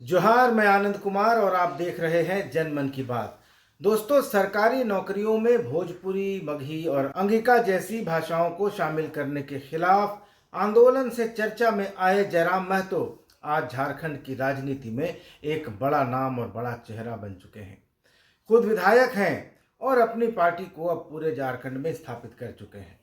जोहार, मैं आनंद कुमार और आप देख रहे हैं जनमन की बात। दोस्तों, सरकारी नौकरियों में भोजपुरी, मगही और अंगिका जैसी भाषाओं को शामिल करने के खिलाफ आंदोलन से चर्चा में आए जयराम महतो आज झारखंड की राजनीति में एक बड़ा नाम और बड़ा चेहरा बन चुके हैं। खुद विधायक हैं और अपनी पार्टी को अब पूरे झारखंड में स्थापित कर चुके हैं।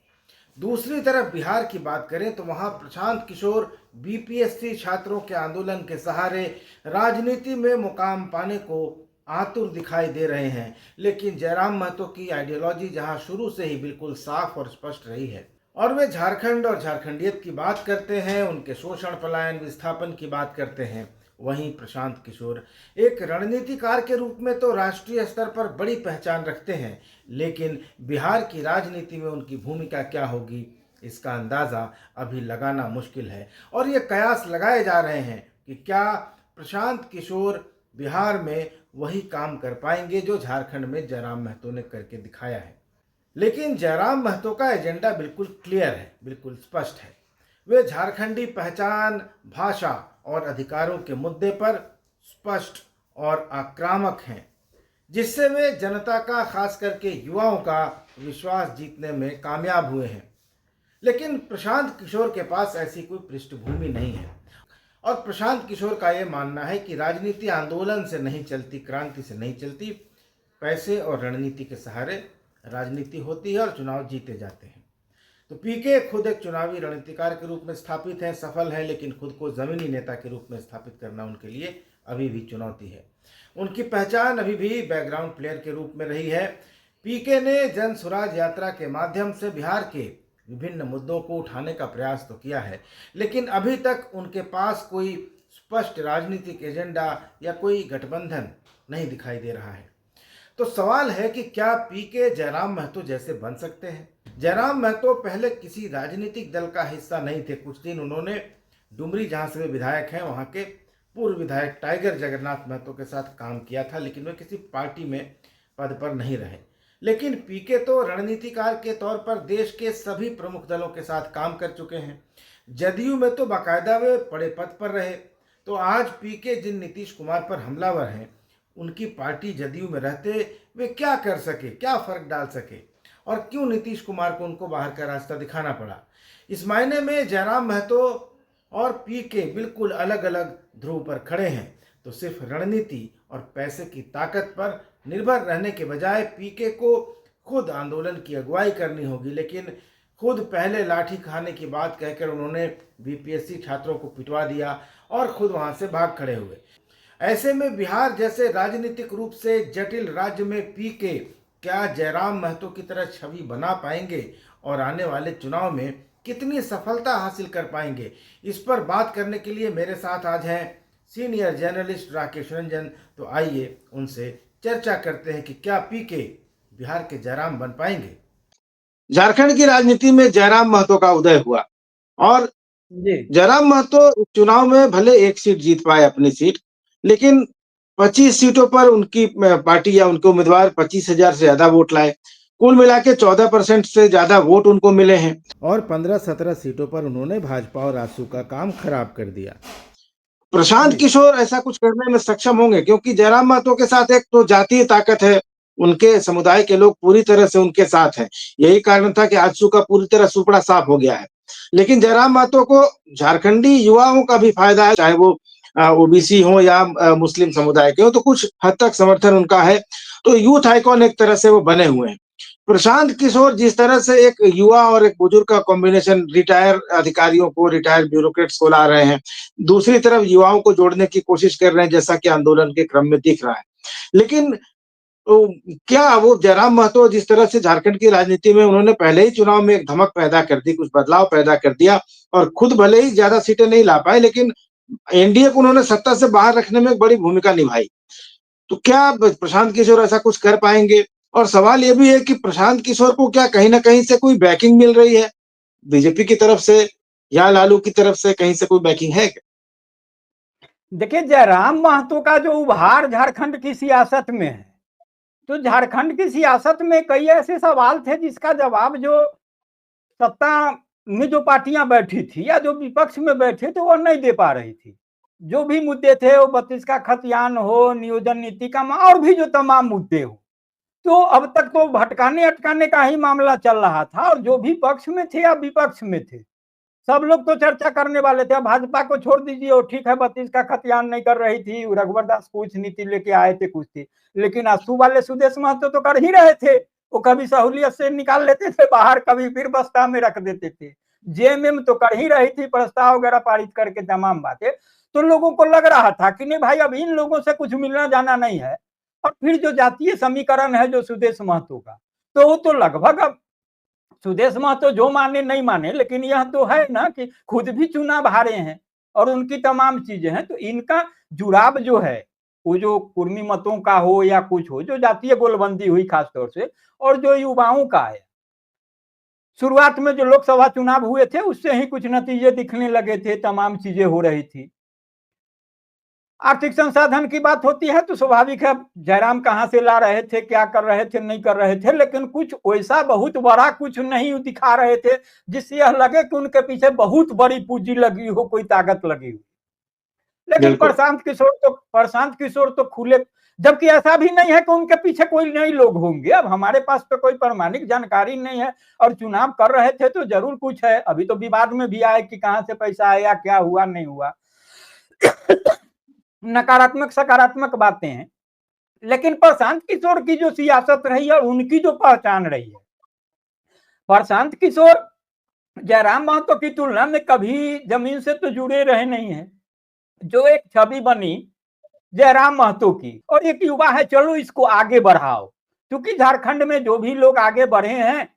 दूसरी तरफ बिहार की बात करें तो वहां प्रशांत किशोर बीपीएससी छात्रों के आंदोलन के सहारे राजनीति में मुकाम पाने को आतुर दिखाई दे रहे हैं। लेकिन जयराम महतो की आइडियोलॉजी जहां शुरू से ही बिल्कुल साफ और स्पष्ट रही है और वे झारखंड और झारखंडियत की बात करते हैं, उनके शोषण, पलायन, विस्थापन की बात करते हैं, वहीं प्रशांत किशोर एक रणनीतिकार के रूप में तो राष्ट्रीय स्तर पर बड़ी पहचान रखते हैं। लेकिन बिहार की राजनीति में उनकी भूमिका क्या होगी, इसका अंदाज़ा अभी लगाना मुश्किल है और ये कयास लगाए जा रहे हैं कि क्या प्रशांत किशोर बिहार में वही काम कर पाएंगे जो झारखंड में जयराम महतो ने करके दिखाया है। लेकिन जयराम महतो का एजेंडा बिल्कुल क्लियर है, बिल्कुल स्पष्ट है। वे झारखंडी पहचान, भाषा और अधिकारों के मुद्दे पर स्पष्ट और आक्रामक हैं, जिससे वे जनता का, खास करके युवाओं का विश्वास जीतने में कामयाब हुए हैं। लेकिन प्रशांत किशोर के पास ऐसी कोई पृष्ठभूमि नहीं है और प्रशांत किशोर का ये मानना है कि राजनीति आंदोलन से नहीं चलती, क्रांति से नहीं चलती, पैसे और रणनीति के सहारे राजनीति होती है और चुनाव जीते जाते हैं। तो पीके खुद एक चुनावी रणनीतिकार के रूप में स्थापित हैं, सफल हैं, लेकिन खुद को जमीनी नेता के रूप में स्थापित करना उनके लिए अभी भी चुनौती है। उनकी पहचान अभी भी बैकग्राउंड प्लेयर के रूप में रही है। पीके ने जन स्वराज यात्रा के माध्यम से बिहार के विभिन्न मुद्दों को उठाने का प्रयास तो किया है, लेकिन अभी तक उनके पास कोई स्पष्ट राजनीतिक एजेंडा या कोई गठबंधन नहीं दिखाई दे रहा है। तो सवाल है कि क्या पीके जयराम महतो जैसे बन सकते हैं? जयराम महतो पहले किसी राजनीतिक दल का हिस्सा नहीं थे। कुछ दिन उन्होंने डुमरी, जहां से वे विधायक हैं, वहां के पूर्व विधायक टाइगर जगन्नाथ महतो के साथ काम किया था, लेकिन वे किसी पार्टी में पद पर नहीं रहे। लेकिन पीके तो रणनीतिकार के तौर पर देश के सभी प्रमुख दलों के साथ काम कर चुके हैं। जदयू में तो बाकायदा वे बड़े पद पर रहे। तो आज पीके जिन नीतीश कुमार पर हमलावर हैं, उनकी पार्टी जदयू में रहते वे क्या कर सके, क्या फर्क डाल सके, और क्यों नीतीश कुमार को उनको बाहर का रास्ता दिखाना पड़ा? इस मायने में जयराम महतो और पीके बिल्कुल अलग अलग ध्रुव पर खड़े हैं। तो सिर्फ रणनीति और पैसे की ताकत पर निर्भर रहने के बजाय पीके को खुद आंदोलन की अगुवाई करनी होगी। लेकिन खुद पहले लाठी खाने की बात कहकर उन्होंने बीपीएससी छात्रों को पिटवा दिया और खुद वहां से भाग खड़े हुए। ऐसे में बिहार जैसे राजनीतिक रूप से जटिल राज्य में पीके क्या जयराम महतो की तरह छवि बना पाएंगे और आने वाले चुनाव में कितनी सफलता हासिल कर पाएंगे? इस पर बात करने के लिए मेरे साथ आज हैं सीनियर जर्नलिस्ट राकेश रंजन। तो आइए उनसे चर्चा करते हैं कि क्या पीके बिहार के जयराम बन पाएंगे। झारखंड की राजनीति में जयराम महतो का उदय हुआ और जी जयराम महतो चुनाव में भले एक सीट जीत पाए, अपनी सीट, लेकिन 25 सीटों पर उनकी पार्टी या उनके उम्मीदवार 25,000 से ज्यादा वोट लाए। कुल मिला के 14% से ज्यादा वोट उनको मिले हैं और 15-17 सीटों पर उन्होंने भाजपा और आसू का काम खराब कर दिया। प्रशांत किशोर ऐसा कुछ करने में सक्षम होंगे क्योंकि जयराम महतो के साथ एक तो जातीय ताकत है, उनके समुदाय के लोग पूरी तरह से उनके साथ हैं। यही कारण था कि आजसू का पूरी तरह सुपड़ा साफ हो गया है। लेकिन जयराम महतो को झारखंडी युवाओं का भी फायदा है, चाहे वो ओबीसी हो या मुस्लिम समुदाय के हो, तो कुछ हद तक समर्थन उनका है। तो यूथ आइकॉन एक तरह से वो बने हुए हैं। प्रशांत किशोर जिस तरह से एक युवा और एक बुजुर्ग का कॉम्बिनेशन, रिटायर अधिकारियों को, रिटायर ब्यूरोक्रेट्स को ला रहे हैं, दूसरी तरफ युवाओं को जोड़ने की कोशिश कर रहे हैं, जैसा कि आंदोलन के क्रम में दिख रहा है। लेकिन तो क्या वो जयराम महतो जिस तरह से झारखंड की राजनीति में उन्होंने पहले ही चुनाव में एक धमक पैदा कर दी, कुछ बदलाव पैदा कर दिया और खुद भले ही ज्यादा सीटें नहीं ला पाए, लेकिन एनडीए को उन्होंने सत्ता से बाहर रखने में एक बड़ी भूमिका निभाई। तो क्या प्रशांत किशोर ऐसा कुछ कर पाएंगे? और सवाल ये भी है कि प्रशांत किशोर को क्या कहीं ना कहीं से कोई बैकिंग मिल रही है, बीजेपी की तरफ से या लालू की तरफ से, कहीं से कोई बैकिंग है क्या? देखिए, जयराम महतो का जो उभार झारखंड की सियासत में है, तो झारखंड की सियासत में कई ऐसे सवाल थे जिसका जवाब जो सत्ता में जो पार्टियां बैठी थी या जो विपक्ष में बैठे थे वो नहीं दे पा रही थी। जो भी मुद्दे थे, वो 32 का खतियान हो, नियोजन नीति का और भी जो तमाम मुद्दे हो, तो अब तक तो भटकाने अटकाने का ही मामला चल रहा था। और जो भी पक्ष में थे या विपक्ष में थे, सब लोग तो चर्चा करने वाले थे। भाजपा को छोड़ दीजिए, वो ठीक है 32 का खतियान नहीं कर रही थी, रघुवर दास कुछ नीति लेके आए थे कुछ थी, लेकिन आसू वाले सुदेश महतो तो कर ही रहे थे। वो कभी सहूलियत से निकाल लेते थे बाहर, कभी फिर बस्ता में रख देते थे। जेएमएम तो कर ही रही थी, प्रस्ताव वगैरह पारित करके तमाम बातें। तो लोगों को लग रहा था कि नहीं भाई, अब इन लोगों से कुछ मिलना जाना नहीं है। और फिर जो जातीय समीकरण है जो सुदेश महतो का, तो वो तो लगभग अब सुदेश महतो जो माने नहीं माने, लेकिन यह तो है ना कि खुद भी चुनाव हारे हैं और उनकी तमाम चीजें हैं। तो इनका जुड़ाव जो है, वो जो कुर्मी मतों का हो या कुछ हो, जो जातीय गोलबंदी हुई खासतौर से, और जो युवाओं का है, शुरुआत में जो लोकसभा चुनाव हुए थे उससे ही कुछ नतीजे दिखने लगे थे, तमाम चीजें हो रही थी। आर्थिक संसाधन की बात होती है तो स्वाभाविक है, जयराम कहां से ला रहे थे, क्या कर रहे थे, नहीं कर रहे थे, लेकिन कुछ वैसा बहुत बड़ा कुछ नहीं दिखा रहे थे जिससे यह लगे कि उनके पीछे बहुत बड़ी पूंजी लगी हो, कोई ताकत लगी हो। लेकिन प्रशांत किशोर तो खुले, जबकि ऐसा भी नहीं है कि उनके पीछे कोई नए लोग होंगे। अब हमारे पास तो कोई प्रमाणिक जानकारी नहीं है, और चुनाव कर रहे थे तो जरूर कुछ है। अभी तो विवाद में भी आए कि कहां से पैसा आया, क्या हुआ नहीं हुआ। नकारात्मक सकारात्मक बातें हैं, लेकिन प्रशांत किशोर की जो सियासत रही है और उनकी जो पहचान रही है, प्रशांत किशोर जयराम महतो की तुलना में कभी जमीन से तो जुड़े रहे नहीं है। जो एक छवि बनी जयराम महतो की, और एक युवा है, चलो इसको आगे बढ़ाओ, क्योंकि झारखंड में जो भी लोग आगे बढ़े हैं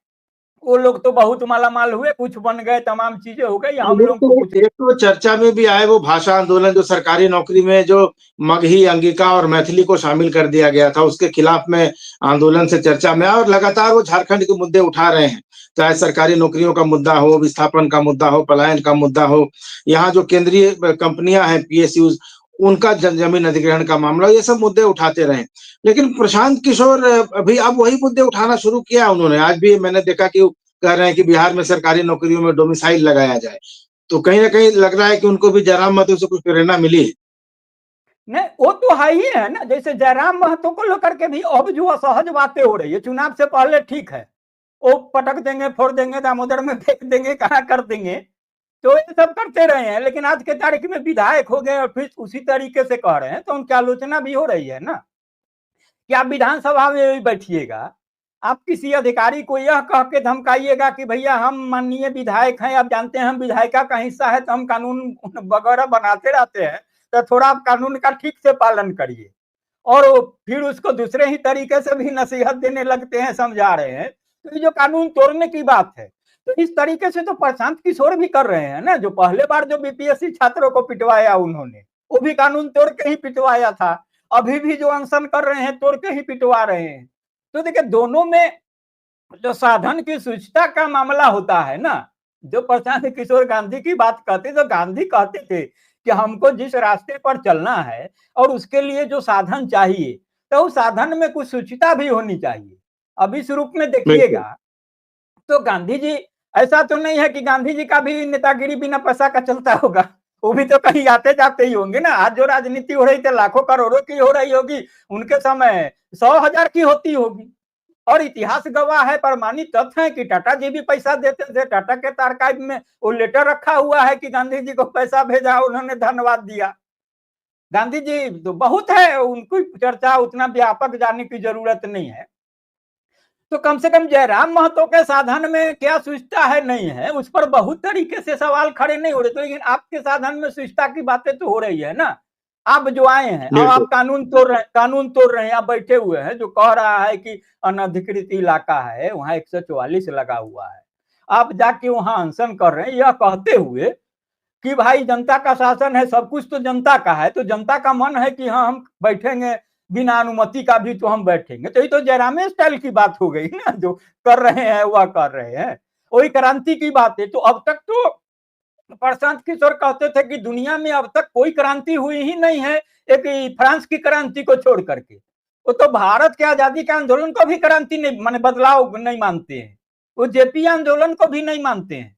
वो लोग तो बहुत मालामाल हुए, कुछ बन गए, तमाम चीजें हो गई, हम लोग को कुछ। एक तो चर्चा में भी आए वो भाषा आंदोलन, जो सरकारी नौकरी में जो मगही, अंगिका और मैथिली को शामिल कर दिया गया था, उसके खिलाफ में आंदोलन से चर्चा में आया, और लगातार वो झारखंड के मुद्दे उठा रहे हैं। चाहे सरकारी नौकरियों का मुद्दा हो, विस्थापन का मुद्दा हो, पलायन का मुद्दा हो, यहाँ जो केंद्रीय कंपनियां हैं पीएसयू, उनका जमीन अधिग्रहण का मामला, ये सब मुद्दे उठाते रहे। लेकिन प्रशांत किशोर अभी अब वही मुद्दे उठाना शुरू किया उन्होंने। आज भी मैंने देखा कि कह रहे हैं कि बिहार में सरकारी नौकरियों में डोमिसाइल लगाया जाए। तो कहीं ना कहीं लग रहा है कि उनको भी जयराम महतो से कुछ प्रेरणा मिली है। नहीं, वो तो है ही है ना। जैसे जयराम महतो को लेकर के भी अब जो असहज बातें हो रही है, चुनाव से पहले ठीक है, वो पटक देंगे, फोड़ देंगे, दामोदर में फेंक देंगे, कहा कर देंगे, तो ये सब करते रहे हैं। लेकिन आज के तारीख में विधायक हो गए और फिर उसी तरीके से कह रहे हैं, तो उनकी आलोचना भी हो रही है ना कि आप विधानसभा में भी बैठिएगा, आप किसी अधिकारी को यह कह के धमकाइएगा कि भैया हम माननीय विधायक हैं, आप जानते हैं हम विधायिका का हिस्सा है, तो हम कानून वगैरह बनाते रहते हैं, तो थोड़ा आप कानून का ठीक से पालन करिए। और फिर उसको दूसरे ही तरीके से भी नसीहत देने लगते हैं, समझा रहे हैं। तो ये जो कानून तोड़ने की बात है, तो इस तरीके से तो प्रशांत किशोर भी कर रहे हैं ना। जो पहले बार जो बीपीएससी छात्रों को पिटवाया उन्होंने, वो भी कानून तोड़ के ही पिटवाया था। अभी भी जो अनशन कर रहे हैं, तोड़ के ही पिटवा रहे हैं। तो देखिए, दोनों में जो साधन की सूचना का मामला होता है ना, जो प्रशांत किशोर गांधी की बात करते, तो गांधी कहते थे कि हमको जिस रास्ते पर चलना है और उसके लिए जो साधन चाहिए, तो उस साधन में कुछ सूचिता भी होनी चाहिए। अब इस रूप में देखिएगा तो गांधी जी, ऐसा तो नहीं है कि गांधी जी का भी नेतागिरी बिना पैसा का चलता होगा, वो भी तो कहीं आते जाते ही होंगे ना। आज जो राजनीति हो रही थी लाखों करोड़ों की हो रही होगी, उनके समय 100,000 की होती होगी। और इतिहास गवाह है, प्रमाणित तथ्य है कि टाटा जी भी पैसा देते थे। टाटा के आर्काइव में वो लेटर रखा हुआ है कि गांधी जी को पैसा भेजा, उन्होंने धन्यवाद दिया। गांधी जी तो बहुत है, उनकी चर्चा उतना व्यापक जाने की जरूरत नहीं है। तो कम से कम जयराम महतो के साधन में क्या सुविधा है, नहीं है, उस पर बहुत तरीके से सवाल खड़े नहीं हो रहे। तो लेकिन आपके साधन में सुविधा की बातें तो हो रही है ना। आप जो आए हैं, अब आप कानून तोड़ रहे हैं, आप बैठे हुए हैं, जो कह रहा है कि अनधिकृत इलाका है, वहां 144 लगा हुआ है, आप जाके वहां अनशन कर रहे हैं, यह कहते हुए कि भाई जनता का शासन है, सब कुछ तो जनता का है, तो जनता का मन है कि हाँ हम बैठेंगे, बिना अनुमति का भी तो हम बैठेंगे। तो ये तो जयराम स्टाइल की बात हो गई ना, जो कर रहे हैं वह कर रहे हैं, वही क्रांति की बात है। तो अब तक तो प्रशांत किशोर कहते थे कि दुनिया में अब तक कोई क्रांति हुई ही नहीं है, एक फ्रांस की क्रांति को छोड़ करके। वो तो भारत के आजादी के आंदोलन को भी क्रांति नहीं, माने बदलाव नहीं मानते हैं, वो जेपी आंदोलन को भी नहीं मानते हैं।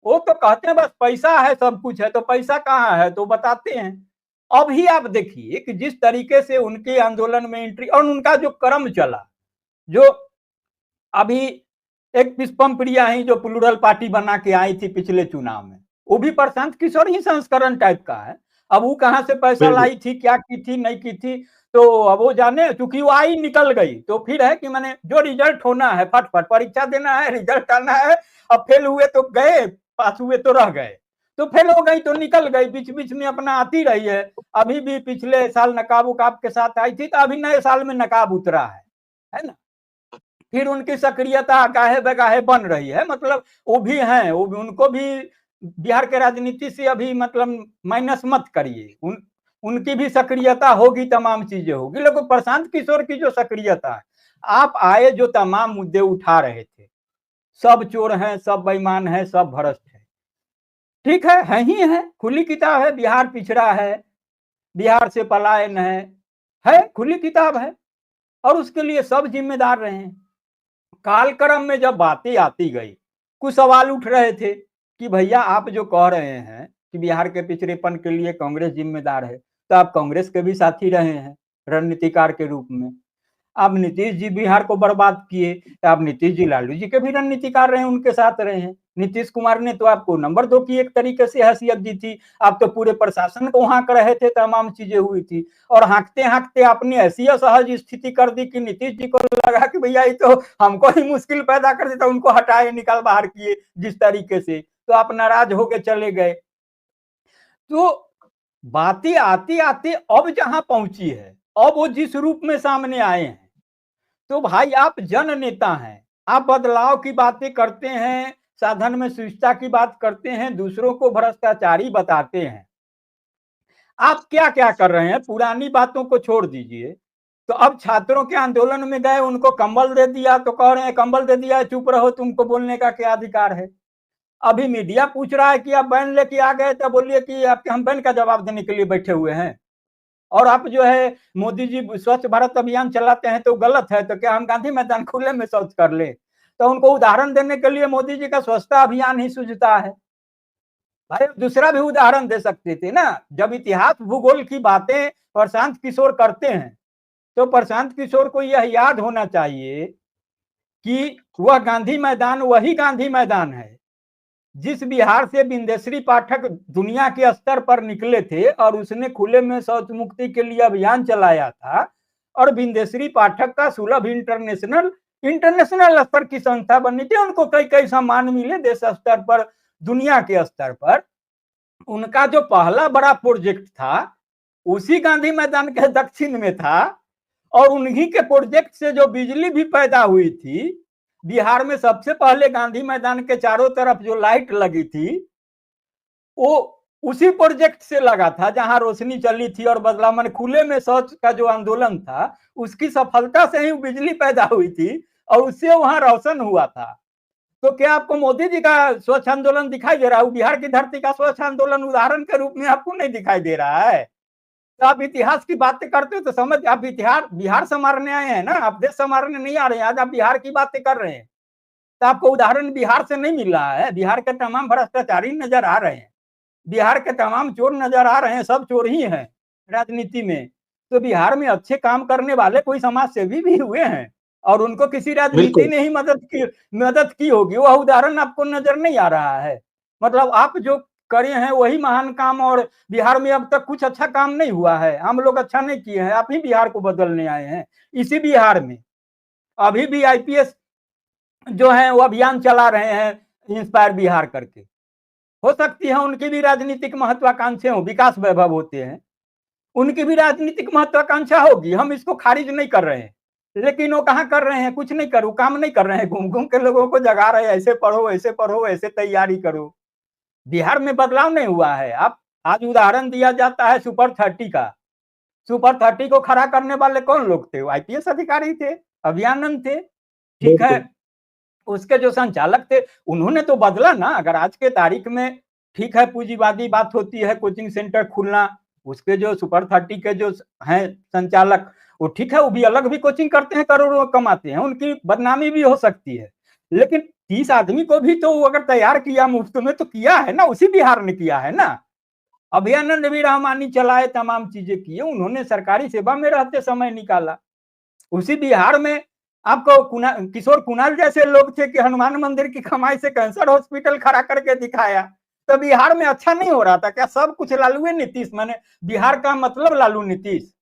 वो तो कहते हैं बस पैसा है, सब कुछ है, तो पैसा कहाँ है तो बताते हैं। अभी आप देखिए कि जिस तरीके से उनके आंदोलन में एंट्री और उनका जो क्रम चला, जो अभी एक पुष्पम प्रिया ही जो प्लूरल पार्टी बना के आई थी पिछले चुनाव में, वो भी प्रशांत किशोर ही संस्करण टाइप का है। अब वो कहां से पैसा लाई थी, क्या की थी, नहीं की थी, तो अब वो जाने, चूंकि वो आई निकल गई, तो फिर है कि मैंने जो रिजल्ट होना है, फटफट परीक्षा देना है, रिजल्ट आना है, अब फेल हुए तो गए, पास हुए तो रह गए, तो फेल हो गई तो निकल गई, बीच बीच में अपना आती रही है। अभी भी पिछले साल नकाब उकाब के साथ आई थी, तो अभी नए साल में नकाब उतरा है ना। फिर उनकी सक्रियता गाहे बगाहे बन रही है, मतलब वो भी हैं, वो भी, उनको भी बिहार के राजनीति से अभी मतलब माइनस मत करिए, उनकी भी सक्रियता होगी, तमाम चीजें होगी, लेकिन प्रशांत किशोर की जो सक्रियता है, आप आए जो तमाम मुद्दे उठा रहे थे, सब चोर हैं, सब बेईमान हैं, सब भ्रष्ट है, ठीक है ही है, खुली किताब है, बिहार पिछड़ा है, बिहार से पलायन है खुली किताब है, और उसके लिए सब जिम्मेदार रहे हैं। कालक्रम में जब बातें आती गई, कुछ सवाल उठ रहे थे कि भैया आप जो कह रहे हैं कि बिहार के पिछड़ेपन के लिए कांग्रेस जिम्मेदार है, तो आप कांग्रेस के भी साथी रहे हैं रणनीतिकार के रूप में। अब नीतीश जी बिहार को बर्बाद किए, तो आप नीतीश जी लालू जी के भी रणनीतिकार रहे, उनके साथ रहे हैं। नीतीश कुमार ने तो आपको नंबर 2 की एक तरीके से हैसियत दी थी, आप तो पूरे प्रशासन को हाँक रहे थे, तमाम चीजें हुई थी, और हाँकते हाँकते आपने ऐसी असहज स्थिति कर दी कि नीतीश जी को लगा कि भैया ये तो हमको ही मुश्किल पैदा कर देता, उनको हटाए, निकाल बाहर किए जिस तरीके से, तो आप नाराज होके चले गए। तो बातें आती आती अब जहां पहुंची है, अब वो जिस रूप में सामने आए हैं, तो भाई आप जन नेता हैं, आप बदलाव की बातें करते हैं, साधन में सुविधा की बात करते हैं, दूसरों को भ्रष्टाचारी बताते हैं। आप क्या क्या कर रहे हैं, पुरानी बातों को छोड़ दीजिए, तो अब छात्रों के आंदोलन में गए, उनको कंबल दे दिया, तो कह रहे हैं कंबल दे दिया, चुप रहो, तुमको बोलने का क्या अधिकार है। अभी मीडिया पूछ रहा है कि आप बैन लेके आ गए, तो बोलिए कि आपके हम बैन का जवाब देने के लिए बैठे हुए हैं, और आप जो है मोदी जी स्वच्छ भारत अभियान चलाते हैं तो गलत है, तो क्या हम गांधी मैदान खुले में शौच कर ले। तो उनको उदाहरण देने के लिए मोदी जी का स्वच्छता अभियान ही सूझता है। भाई दूसरा भी उदाहरण दे सकते थे ना, जब इतिहास भूगोल की बातें प्रशांत किशोर करते हैं, तो प्रशांत किशोर को यह याद होना चाहिए कि वह गांधी मैदान वही गांधी मैदान है जिस बिहार से बिंदेश्वरी पाठक दुनिया के स्तर पर निकले थे, और उसने खुले में शौच मुक्ति के लिए अभियान चलाया था, और बिंदेश्वरी पाठक का सुलभ इंटरनेशनल स्तर की संस्था बनी थी, उनको कई कई सम्मान मिले देश स्तर पर, दुनिया के स्तर पर। उनका जो पहला बड़ा प्रोजेक्ट था उसी गांधी मैदान के दक्षिण में था, और उन्हीं के प्रोजेक्ट से जो बिजली भी पैदा हुई थी, बिहार में सबसे पहले गांधी मैदान के चारों तरफ जो लाइट लगी थी वो उसी प्रोजेक्ट से लगा था, जहां रोशनी चली थी, और बदलाव मैंने खुले में शौच का जो आंदोलन था उसकी सफलता से ही बिजली पैदा हुई थी, और उससे वहां रोशन हुआ था। तो क्या आपको मोदी जी का स्वच्छ आंदोलन दिखाई दे रहा है? बिहार की धरती का स्वच्छ आंदोलन उदाहरण के रूप में आपको नहीं दिखाई दे रहा है? तो आप इतिहास की बातें करते हो तो समझ, आप बिहार संवारने आए हैं ना, आप देश संवारने नहीं आ रहे हैं, आज आप बिहार की बातें कर रहे हैं, तो आपको उदाहरण बिहार से नहीं मिल रहा है। बिहार के तमाम भ्रष्टाचारी नजर आ रहे हैं, बिहार के तमाम चोर नजर आ रहे हैं, सब चोर ही हैं राजनीति में। तो बिहार में अच्छे काम करने वाले कोई समाज सेवी भी हुए हैं, और उनको किसी राजनीति ने ही मदद की होगी, वह उदाहरण आपको नजर नहीं आ रहा है। मतलब आप जो करे हैं वही महान काम, और बिहार में अब तक कुछ अच्छा काम नहीं हुआ है, हम लोग अच्छा नहीं किए हैं, आप ही बिहार को बदलने आए हैं। इसी बिहार में अभी भी आईपीएस जो है वो अभियान चला रहे हैं इंस्पायर बिहार करके, हो सकती है उनकी भी राजनीतिक महत्वाकांक्षा हो, विकास वैभव होते हैं, उनकी भी राजनीतिक महत्वाकांक्षा होगी, हम इसको खारिज नहीं कर रहे हैं, लेकिन वो कहाँ कर रहे हैं, कुछ नहीं करो, काम नहीं कर रहे हैं, घूम घूम के लोगों को जगा रहे हैं, ऐसे पढ़ो ऐसे तैयारी करो। बिहार में बदलाव नहीं हुआ है। आप आज उदाहरण दिया जाता है सुपर 30 का, सुपर 30 को खड़ा करने वाले कौन लोग थे? आईपीएस अधिकारी थे, अभियानंद थे, ठीक है, उसके जो संचालक थे उन्होंने तो बदला ना। अगर आज के तारीख में ठीक है पूंजीवादी बात होती है, कोचिंग सेंटर खुलना, उसके जो सुपर 30 के जो हैं संचालक, वो ठीक है, वो भी अलग भी कोचिंग करते हैं, करोड़ों कमाते हैं, उनकी बदनामी भी हो सकती है, लेकिन 30 आदमी को भी तो अगर तैयार किया मुफ्त में तो किया है ना, उसी बिहार ने किया है ना। अभयानंद भी रहमानी चलाए, तमाम चीजें किए, उन्होंने सरकारी सेवा में रहते समय निकाला। उसी बिहार में आपको किशोर कुणाल जैसे लोग थे कि हनुमान मंदिर की कमाई से कैंसर हॉस्पिटल खड़ा करके दिखाया। तो बिहार में अच्छा नहीं हो रहा था क्या? सब कुछ लालू नीतीश, माने बिहार का मतलब लालू नीतीश।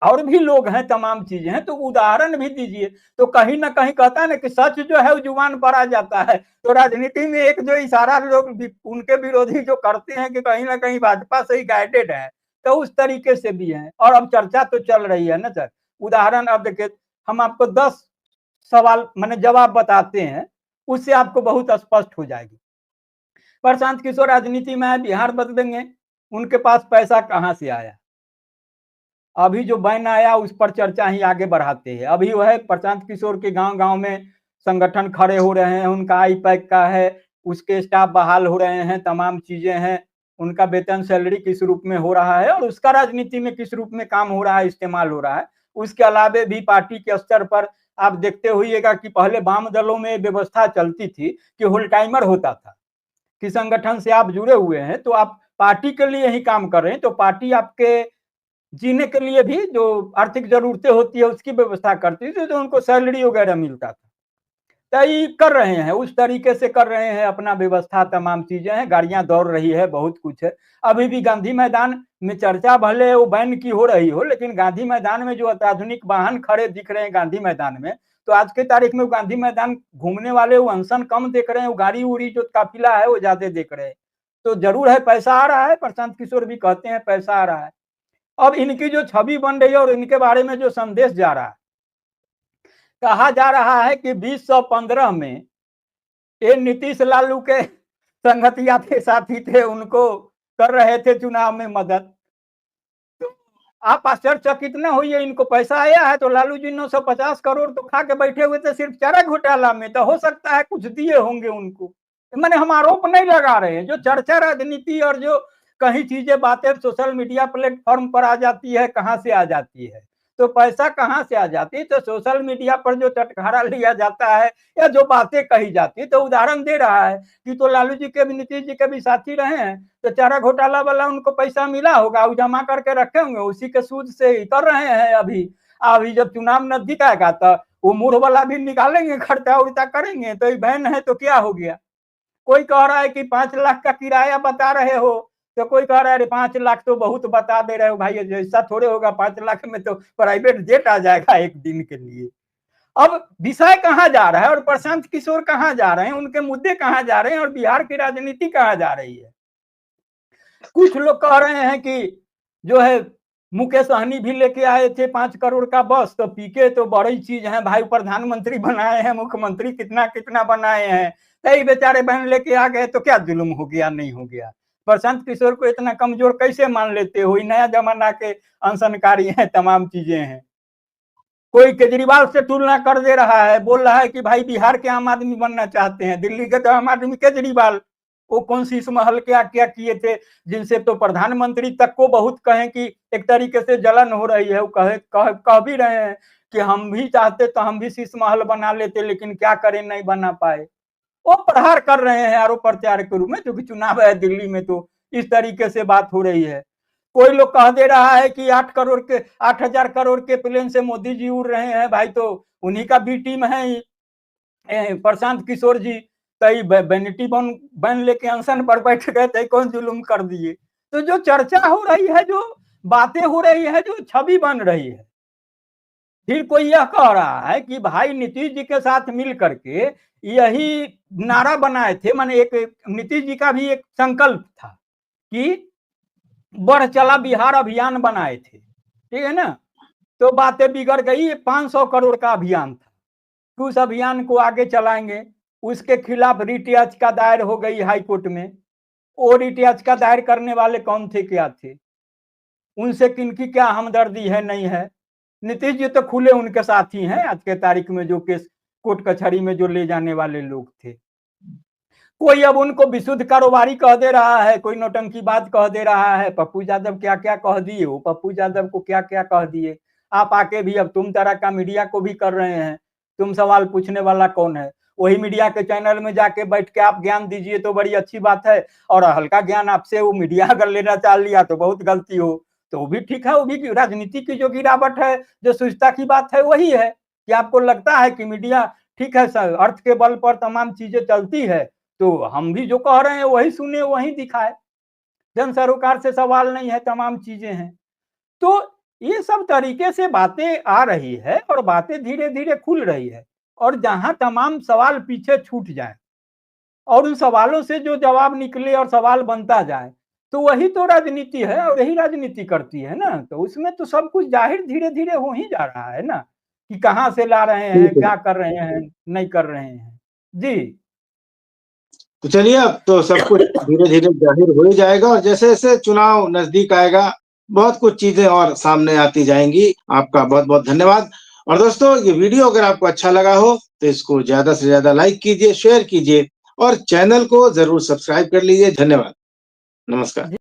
और भी लोग हैं, तमाम चीजें हैं, तो उदाहरण भी दीजिए। तो कहीं ना कहीं कहता है ना कि सच जो है वो जुबान पर आ जाता है। तो राजनीति में एक जो इशारा लोग उनके विरोधी जो करते हैं कि कहीं ना कहीं भाजपा से ही गाइडेड है, तो उस तरीके से भी है। और अब चर्चा तो चल रही है ना सर। उदाहरण अब देखिए, हम आपको 10 सवाल मैंने जवाब बताते हैं, उससे आपको बहुत स्पष्ट हो जाएगी। प्रशांत किशोर राजनीति में आए, बिहार बदलेंगे, उनके पास पैसा कहां से आया? अभी जो बैन आया उस पर चर्चा ही आगे बढ़ाते हैं। अभी वह प्रशांत किशोर के गांव गांव में संगठन खड़े हो रहे हैं, उनका आई पैक का है, उसके स्टाफ बहाल हो रहे हैं, तमाम चीजें हैं, उनका वेतन सैलरी किस रूप में हो रहा है और उसका राजनीति में किस रूप में काम हो रहा है, इस्तेमाल हो रहा है। उसके अलावे भी पार्टी के स्तर पर आप देखते होइएगा कि पहले वाम दलों में व्यवस्था चलती थी कि होल टाइमर होता था कि संगठन से आप जुड़े हुए हैं तो आप पार्टी के लिए ही काम कर रहे हैं, तो पार्टी आपके जीने के लिए भी जो आर्थिक जरूरतें होती है उसकी व्यवस्था करती थी, तो उनको सैलरी वगैरह मिलता था। तो ये कर रहे हैं, उस तरीके से कर रहे हैं अपना व्यवस्था, तमाम चीजें हैं, गाड़ियां दौड़ रही है, बहुत कुछ है। अभी भी गांधी मैदान में चर्चा भले वो बैन की हो रही हो, लेकिन गांधी मैदान में जो अत्याधुनिक वाहन खड़े दिख रहे हैं गांधी मैदान में, तो आज के तारीख में गांधी मैदान घूमने वाले वो अनशन कम देख रहे हैं, वो गाड़ी उड़ी जो काफिला है वो ज्यादा देख रहे हैं। तो जरूर है, पैसा आ रहा है, प्रशांत किशोर भी कहते हैं पैसा आ रहा है। अब इनकी जो छवि बन रही है और इनके बारे में जो संदेश जा रहा है, कहा जा रहा है कि 2015 में ये नीतीश लालू के संगतिया थे, साथी थे, उनको कर रहे थे चुनाव में मदद। तो आप आश्चर्यचकित न होइए, इनको पैसा आया है तो लालू जी 950 करोड़ तो खा के बैठे हुए थे सिर्फ चारा घोटाला में, तो हो सकता है कुछ दिए होंगे उनको। मैंने हम आरोप नहीं लगा रहे हैं, जो चर्चा राजनीति और जो कहीं चीजें बातें सोशल मीडिया प्लेटफॉर्म पर आ जाती है, कहां से आ जाती है, तो पैसा कहां से आ जाती है, तो सोशल मीडिया पर जो चटखारा लिया जाता है या जो बातें कही जाती है। तो उदाहरण दे रहा है कि तो लालू जी के भी, नीतीश जी के भी साथी रहे हैं, तो चारा घोटाला वाला उनको पैसा मिला होगा, वो जमा करके रखे होंगे, उसी के सूद से ही कर रहे हैं। अभी अभी जब चुनाव नजदीक आएगा तो वो मूड वाला भी निकालेंगे, खर्चा उर्चा करेंगे। तो ये बैन है तो क्या हो गया? कोई कह रहा है कि 5 लाख का किराया बता रहे हो, तो कोई कह रहा है 5 लाख तो बहुत बता दे रहे हो भाई, ऐसा थोड़े होगा, 5 लाख में तो प्राइवेट जेट आ जाएगा एक दिन के लिए। अब विषय कहां जा रहा है और प्रशांत किशोर कहां जा रहे हैं, उनके मुद्दे कहां जा रहे हैं और बिहार की राजनीति कहां जा रही है? कुछ लोग कह रहे हैं कि जो है मुकेश सहनी भी लेके आए थे 5 करोड़ का बस, तो पीके तो बड़ी चीज है भाई, प्रधानमंत्री बनाए हैं, मुख्यमंत्री कितना कितना बनाए हैं, कई बेचारे बहन लेके आ गए, तो क्या जुल्म हो गया, नहीं हो गया? प्रशांत किशोर को इतना कमजोर कैसे मान लेते हो? नया जमाना के अनशनकारी हैं, तमाम चीजें हैं। कोई केजरीवाल से तुलना कर दे रहा है, बोल रहा है कि भाई बिहार के आम आदमी बनना चाहते हैं, दिल्ली के तो आम आदमी केजरीवाल, वो कौन शीश महल क्या क्या किए थे, जिनसे तो प्रधानमंत्री तक को बहुत कहें कि एक तरीके से जलन हो रही है। वो कह भी रहे हैं कि हम भी चाहते तो हम भी शीश महल बना लेते, लेकिन क्या करें, नहीं बना पाए। वो प्रहार कर रहे हैं आरोप प्रत्यारोप के रूप में, क्योंकि चुनाव है दिल्ली में, तो इस तरीके से बात हो रही है। कोई लोग कह दे रहा है कि 8,000 करोड़ के प्लेन से मोदी जी उड़ रहे हैं भाई, तो उन्हीं का बी टीम है प्रशांत किशोर जी, कई बेनिटी बन लेके अनशन पर बैठ गए थे, कौन जुलुम कर दिए? तो जो चर्चा हो रही है, जो बातें हो रही है, जो छवि बन रही है, फिर कोई यह कह रहा है कि भाई नीतीश जी के साथ मिल करके यही नारा बनाए थे, माने एक नीतीश जी का भी एक संकल्प था कि बढ़ चला बिहार अभियान बनाए थे, ठीक है ना? तो बातें बिगड़ गई, 500 करोड़ का अभियान था कि उस अभियान को आगे चलाएंगे। उसके खिलाफ रिट याचिका दायर हो गई हाई कोर्ट में। वो रिट याचिका दायर करने वाले कौन थे, क्या थे, उनसे किनकी क्या हमदर्दी है, नहीं है? नीतीश जी तो खुले उनके साथी हैं आज के तारीख में, जो केस कोर्ट कचहरी में जो ले जाने वाले लोग थे। कोई अब उनको विशुद्ध कारोबारी कह दे रहा है, कोई नौटंकीबाज कह दे रहा है, पप्पू यादव क्या क्या कह दिए, वो पप्पू यादव को क्या क्या कह दिए। आप आके भी अब तुम तरह का मीडिया को भी कर रहे हैं, तुम सवाल पूछने वाला कौन है? वही मीडिया के चैनल में जाके बैठ के आप ज्ञान दीजिए तो बड़ी अच्छी बात है, और हल्का ज्ञान आपसे वो मीडिया अगर लेना चाह लिया तो बहुत गलती हो। तो वो भी ठीक है, वो भी राजनीति की जो गिरावट है, जो सुस्ता की बात है वही है कि आपको लगता है कि मीडिया ठीक है सर, अर्थ के बल पर तमाम चीजें चलती है, तो हम भी जो कह रहे हैं वही सुने वही दिखाए। जन सरोकार से सवाल नहीं है, तमाम चीजें हैं। तो ये सब तरीके से बातें आ रही है और बातें धीरे धीरे खुल रही है, और जहां तमाम सवाल पीछे छूट जाए और उन सवालों से जो जवाब निकले और सवाल बनता जाए, तो वही तो राजनीति है और यही राजनीति करती है ना। तो उसमें तो सब कुछ जाहिर धीरे धीरे हो ही जा रहा है ना, कि कहाँ से ला रहे हैं, बिल्कुल। क्या कर रहे हैं, नहीं कर रहे हैं। जी तो चलिए, अब तो सब कुछ धीरे-धीरे ज़ाहिर हो ही जाएगा और जैसे-जैसे चुनाव नज़दीक आएगा, बहुत कुछ चीज़ें और सामने आती जाएँगी। आपका बहुत-बहुत धन्यवाद। और दोस्तों, ये वीडियो अगर आपको अच्छा लगा हो, तो इसको ज़्यादा से ज़्यादा लाइक कीजिए, शेयर कीजिए और चैनल को ज़रूर सब्सक्राइब कर लीजिए। धन्यवाद। नमस्कार।